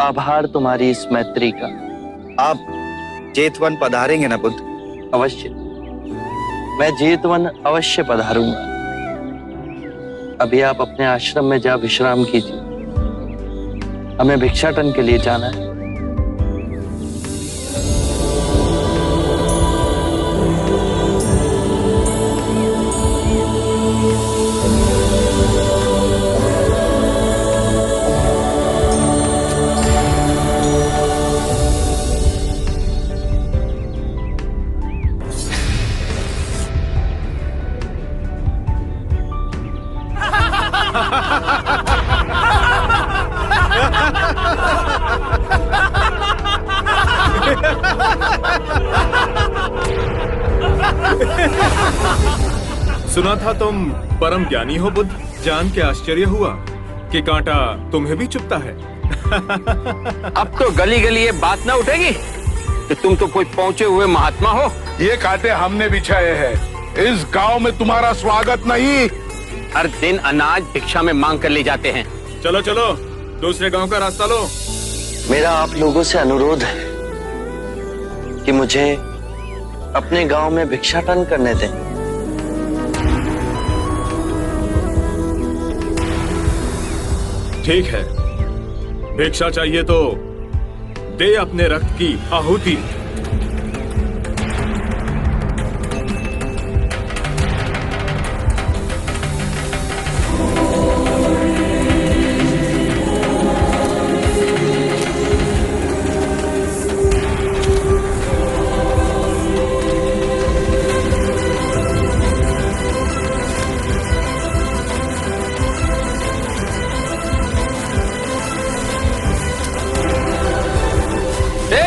आभार तुम्हारी इस मैत्री का। आप जेतवन पधारेंगे ना बुद्ध? अवश्य, मैं जेतवन अवश्य पधारूंगा। अभी आप अपने आश्रम में जा विश्राम कीजिए, हमें भिक्षाटन के लिए जाना है। सुना था तुम परम ज्ञानी हो बुद्ध। जान के आश्चर्य हुआ कि कांटा तुम्हें भी चुभता है। अब तो गली गली ये बात ना उठेगी कि तुम तो कोई पहुंचे हुए महात्मा हो। ये कांटे हमने बिछाए हैं। इस गांव में तुम्हारा स्वागत नहीं। हर दिन अनाज भिक्षा में मांग कर ले जाते हैं। चलो चलो, दूसरे गांव का रास्ता लो। मेरा आप लोगों से अनुरोध है कि मुझे अपने गांव में भिक्षाटन करने दें। ठीक है, भिक्षा चाहिए तो दे अपने रक्त की आहुति।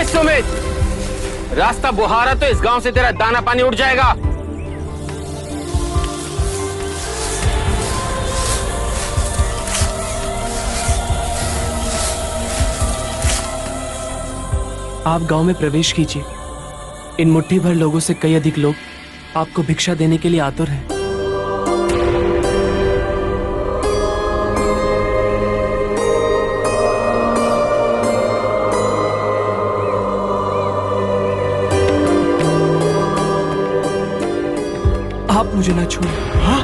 सुमित, रास्ता बुहारा तो इस गांव से तेरा दाना पानी उड़ जाएगा। आप गांव में प्रवेश कीजिए। इन मुट्ठी भर लोगों से कई अधिक लोग आपको भिक्षा देने के लिए आतुर हैं। आप मुझे ना छोड़ें। हाँ?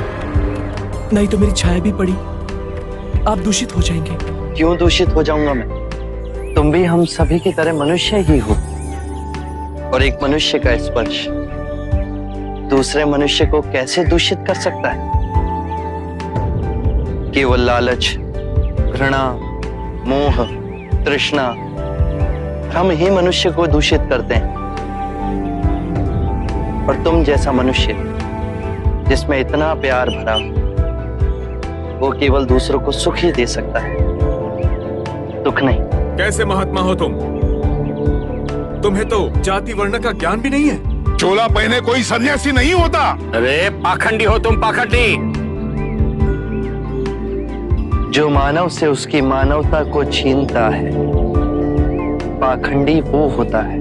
नहीं तो मेरी छाया भी पड़ी, आप दूषित हो जाएंगे। क्यों दूषित हो जाऊंगा मैं? तुम भी हम सभी की तरह मनुष्य ही हो, और एक मनुष्य का स्पर्श दूसरे मनुष्य को कैसे दूषित कर सकता है? केवल लालच, घृणा, मोह, तृष्णा हम ही मनुष्य को दूषित करते हैं। और तुम जैसा मनुष्य जिसमें इतना प्यार भरा हो, वो केवल दूसरों को सुख ही दे सकता है, दुख नहीं। कैसे महात्मा हो तुम? तुम्हें तो जाति वर्ण का ज्ञान भी नहीं है। चोला पहने कोई सन्यासी नहीं होता। अरे पाखंडी हो तुम, पाखंडी। जो मानव से उसकी मानवता को छीनता है, पाखंडी वो होता है।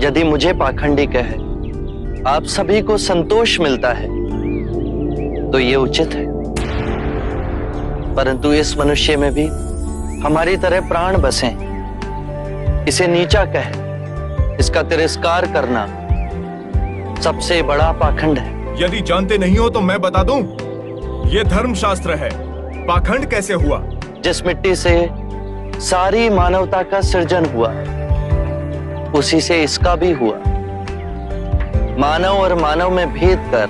यदि मुझे पाखंडी कहे आप सभी को संतोष मिलता है तो ये उचित है, परंतु इस मनुष्य में भी हमारी तरह प्राण बसे। इसे नीचा कहे, इसका तिरस्कार करना सबसे बड़ा पाखंड है। यदि जानते नहीं हो तो मैं बता दूं, ये धर्मशास्त्र है। पाखंड कैसे हुआ? जिस मिट्टी से सारी मानवता का सृजन हुआ, उसी से इसका भी हुआ। मानव और मानव में भेद कर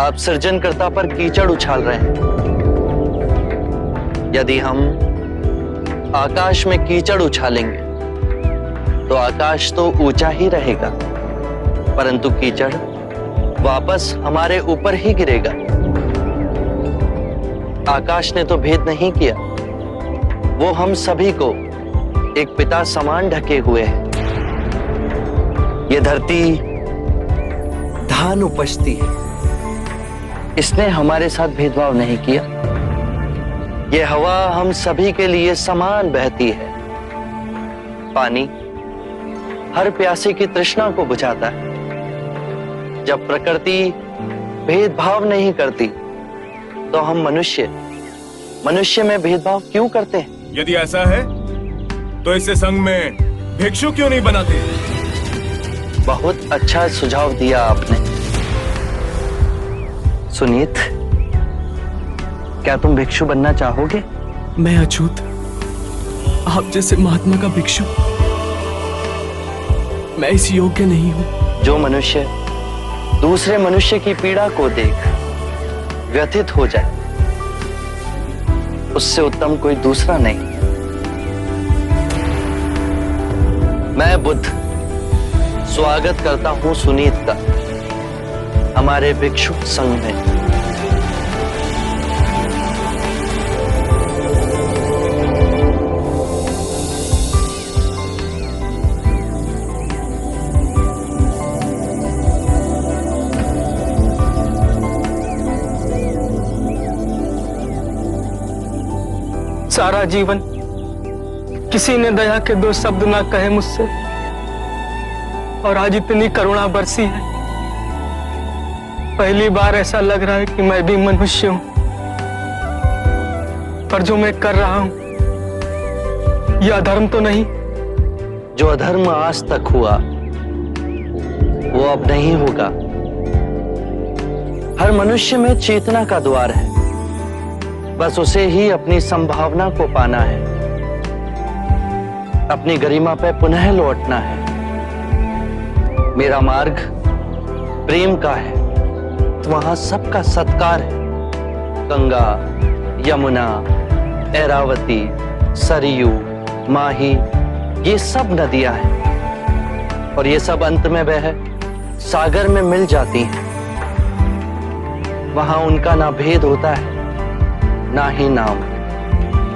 आप सृजनकर्ता पर कीचड़ उछाल रहे हैं। यदि हम आकाश में कीचड़ उछालेंगे तो आकाश तो ऊंचा ही रहेगा, परंतु कीचड़ वापस हमारे ऊपर ही गिरेगा। आकाश ने तो भेद नहीं किया, वो हम सभी को एक पिता समान ढके हुए है। ये धरती धान उपजती है, इसने हमारे साथ भेदभाव नहीं किया। ये हवा हम सभी के लिए समान बहती है। पानी हर प्यासे की तृष्णा को बुझाता है। जब प्रकृति भेदभाव नहीं करती तो हम मनुष्य में भेदभाव क्यों करते हैं? यदि ऐसा है तो इसे संघ में भिक्षु क्यों नहीं बनाते? बहुत अच्छा सुझाव दिया आपने। सुनीत, क्या तुम भिक्षु बनना चाहोगे? मैं अछूत, आप जैसे महात्मा का भिक्षु मैं इस योग्य नहीं हूं। जो मनुष्य दूसरे मनुष्य की पीड़ा को देख व्यथित हो जाए, उससे उत्तम कोई दूसरा नहीं। मैं बुद्ध स्वागत करता हूं सुनीत का हमारे भिक्षु संघ में। सारा जीवन किसी ने दया के दो शब्द ना कहे मुझसे, और आज इतनी करुणा बरसी है। पहली बार ऐसा लग रहा है कि मैं भी मनुष्य हूं, पर जो मैं कर रहा हूं यह अधर्म तो नहीं? जो अधर्म आज तक हुआ वो अब नहीं होगा। हर मनुष्य में चेतना का द्वार है, बस उसे ही अपनी संभावना को पाना है, अपनी गरिमा पे पुनः लौटना है। मेरा मार्ग प्रेम का है, तो वहां सबका सत्कार है। गंगा, यमुना, ऐरावती, सरयू, माही, ये सब नदियां हैं, और ये सब अंत में वह सागर में मिल जाती हैं। वहां उनका ना भेद होता है, ना ही नाम।